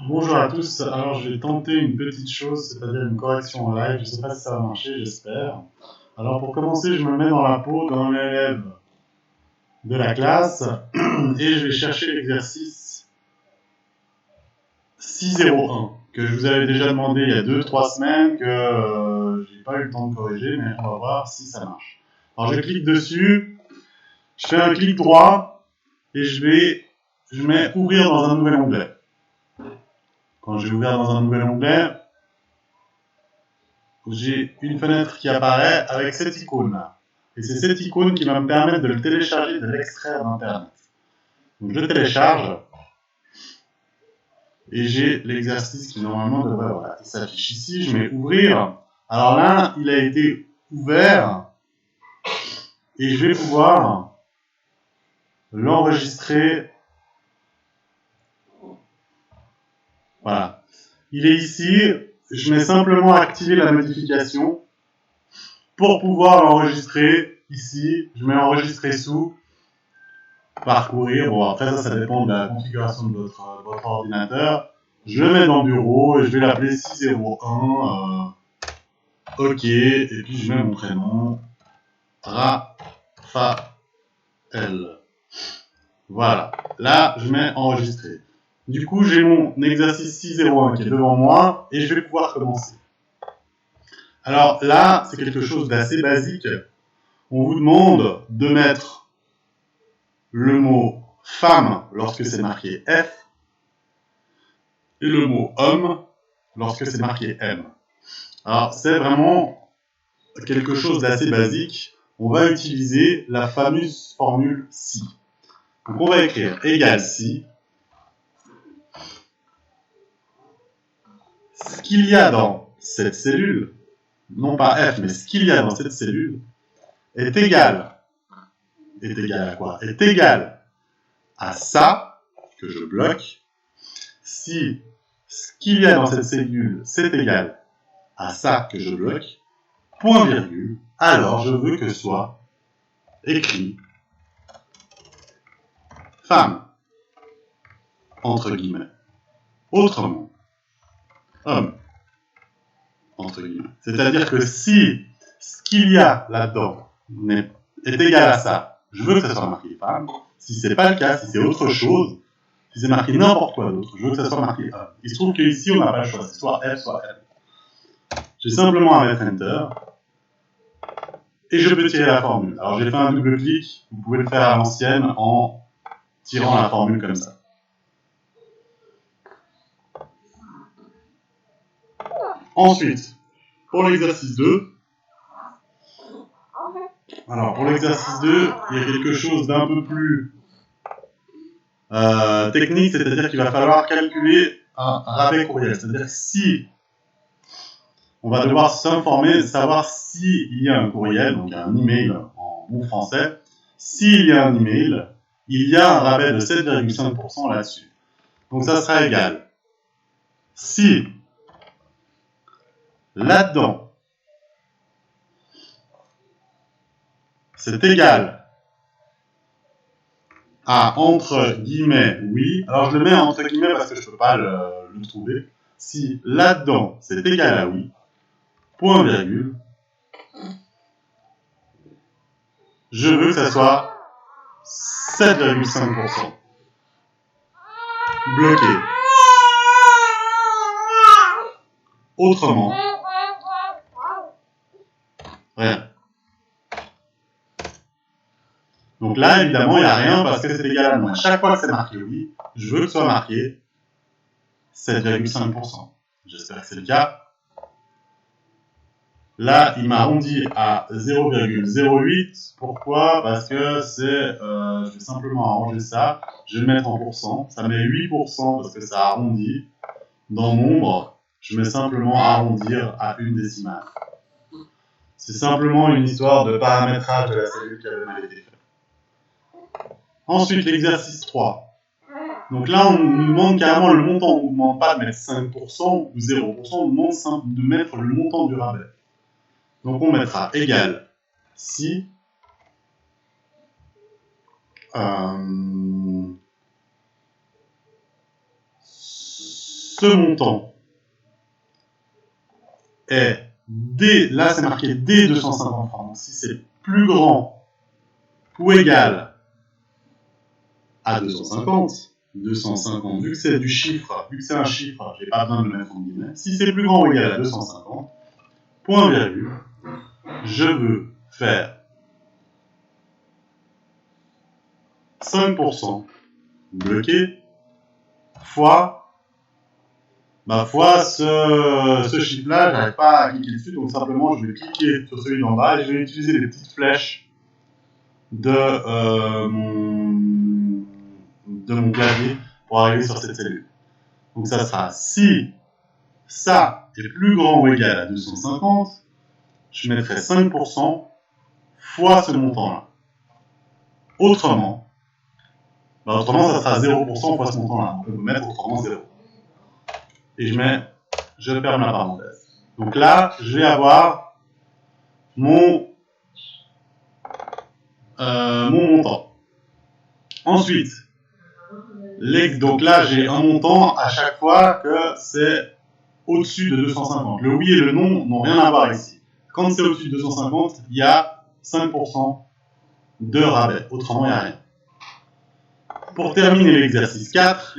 Bonjour à tous, alors je vais tenter une petite chose, c'est-à-dire une correction en live, je ne sais pas si ça va marcher, j'espère. Alors pour commencer, je me mets dans la peau d'un élève de la classe et je vais chercher l'exercice 601 que je vous avais déjà demandé il y a 2-3 semaines, que j'ai pas eu le temps de corriger, mais on va voir si ça marche. Alors je clique dessus, je fais un clic droit et je mets ouvrir dans un nouvel onglet. Quand j'ai ouvert dans un nouvel onglet, j'ai une fenêtre qui apparaît avec cette icône-là. Et c'est cette icône qui va me permettre de le télécharger, de l'extraire d'Internet. Donc je le télécharge et j'ai l'exercice qui normalement devrait s'afficher ici. Je mets ouvrir. Alors là, il a été ouvert et je vais pouvoir l'enregistrer. Voilà. Il est ici. Je mets simplement activer la notification pour pouvoir l'enregistrer ici. Je mets enregistrer sous. Parcourir. Bon, après ça dépend de la configuration de votre ordinateur. Je le mets dans Bureau et je vais l'appeler 601. OK, et puis je mets mon prénom. Raphaël. Voilà. Là, je mets enregistrer. Du coup, j'ai mon exercice 601 qui est devant moi et je vais pouvoir commencer. Alors là, c'est quelque chose d'assez basique. On vous demande de mettre le mot femme lorsque c'est marqué F et le mot homme lorsque c'est marqué M. Alors, c'est vraiment quelque chose d'assez basique. On va utiliser la fameuse formule si. Donc, on va écrire égal si. Ce qu'il y a dans cette cellule, non pas F, mais ce qu'il y a dans cette cellule, est égal. Est égal à quoi? Est égal à ça que je bloque. Si ce qu'il y a dans cette cellule, c'est égal à ça que je bloque, point virgule, alors je veux que soit écrit femme, entre guillemets. Autrement, homme, entre guillemets. C'est-à-dire que si ce qu'il y a là-dedans est égal à ça, je veux que ça soit marqué femme. Si c'est pas le cas, si c'est autre chose, si c'est marqué n'importe quoi d'autre, je veux que ça soit marqué homme. Il se trouve qu'ici, on n'a pas le choix, c'est soit F, soit M. J'ai simplement à mettre Enter, et je peux tirer la formule. Alors j'ai fait un double clic, vous pouvez le faire à l'ancienne en tirant la formule comme ça. Ensuite, pour l'exercice 2, alors pour l'exercice 2, il y a quelque chose d'un peu plus technique, c'est-à-dire qu'il va falloir calculer un rabais courriel. C'est-à-dire si on va devoir s'informer, savoir s'il y a un courriel, donc un email en bon français, s'il y a un email, il y a un rabais de 7,5% là-dessus. Donc ça sera égal. Si là-dedans, c'est égal à entre guillemets oui, alors je le mets entre guillemets parce que je ne peux pas le trouver. Si là-dedans, c'est égal à oui, point virgule, je veux que ça soit 7,5%. Bloqué. Autrement, rien. Donc là, évidemment, il n'y a rien parce que c'est égal à non. À chaque fois que c'est marqué oui, je veux que ce soit marqué 7,5%. J'espère que c'est le cas. Là, il m'a arrondi à 0,08. Pourquoi? Parce que je vais simplement arranger ça. Je vais le mettre en pourcent. Ça met 8% parce que ça arrondit. Dans nombre, je mets simplement arrondir à une décimale. C'est simplement une histoire de paramétrage de la cellule qui avait mal été faite. Ensuite, l'exercice 3. Donc là, on nous demande carrément le montant. On ne nous demande pas de mettre 5% ou 0%. On nous demande de mettre le montant du rabais. Donc on mettra égal si ce montant est D, là c'est marqué D 250 francs. Donc si c'est plus grand ou égal à 250, vu que c'est du chiffre, vu que c'est un chiffre, j'ai pas besoin de le mettre en guillemets. Si c'est plus grand ou égal à 250, point virgule, je veux faire 5% bloqué fois ce chiffre-là, j'arrive pas à cliquer dessus, donc simplement je vais cliquer sur celui d'en bas et je vais utiliser les petites flèches de mon clavier pour arriver sur cette cellule. Donc ça sera si ça est plus grand ou égal à 250, je mettrai 5% fois ce montant-là. Autrement, ça sera 0% fois ce montant-là. Donc on peut mettre autrement 0. Et je ferme la parenthèse. Donc là, je vais avoir mon montant. Ensuite, donc là, j'ai un montant à chaque fois que c'est au-dessus de 250. Le oui et le non n'ont rien à voir ici. Quand c'est au-dessus de 250, il y a 5% de rabais. Autrement, il n'y a rien. Pour terminer l'exercice 4,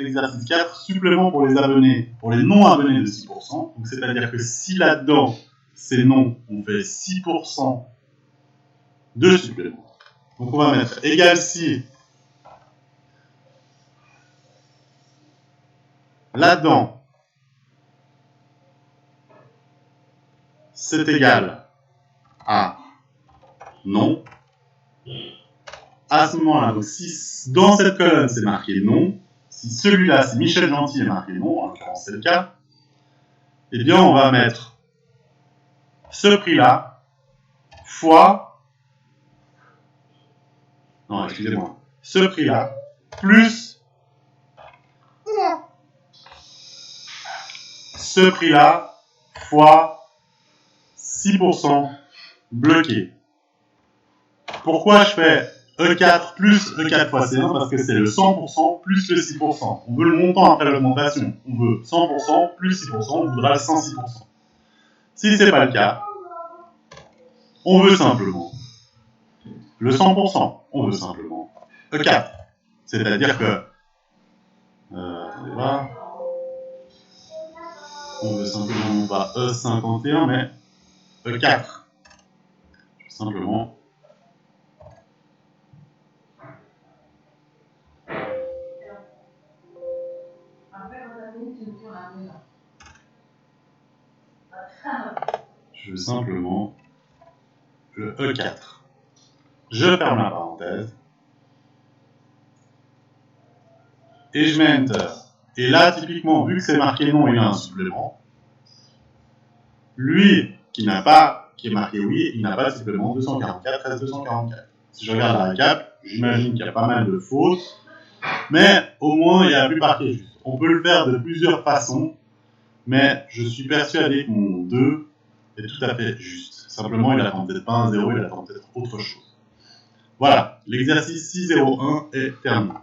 supplément pour les abonnés, pour les non-abonnés de 6%. Donc c'est-à-dire que si là-dedans, c'est non, on fait 6% de supplément. Donc on va mettre égal si là-dedans, c'est égal à non. À ce moment-là, donc si dans cette colonne c'est marqué non, si celui-là, si Michel Gentil est marqué non, en l'occurrence c'est le cas, eh bien on va mettre ce prix-là fois, non excusez-moi, ce prix-là plus ce prix-là fois 6% bloqué. Pourquoi je fais E4 plus E4 fois C1? Parce que c'est le 100% plus le 6%. On veut le montant après l'augmentation. On veut 100% plus 6%, on voudra le 106%. Si ce n'est pas le cas, on veut simplement le 100%. On veut simplement E4. C'est-à-dire que... attendez voir. On veut simplement non pas E51, mais E4. Simplement... Je veux simplement le E4. Je ferme la parenthèse. Et je mets Enter. Et là, typiquement, vu que c'est marqué non, il y a un supplément. Lui, qui est marqué oui, il n'a pas de supplément. 244 reste 244. Si je regarde la récap, j'imagine qu'il y a pas mal de fautes. Mais au moins, il y a la plupart qui est juste. On peut le faire de plusieurs façons. Mais je suis persuadé que mon 2 est tout à fait juste. Simplement, il attend peut-être pas un 0, il attend peut-être autre chose. Voilà, l'exercice 601 est terminé.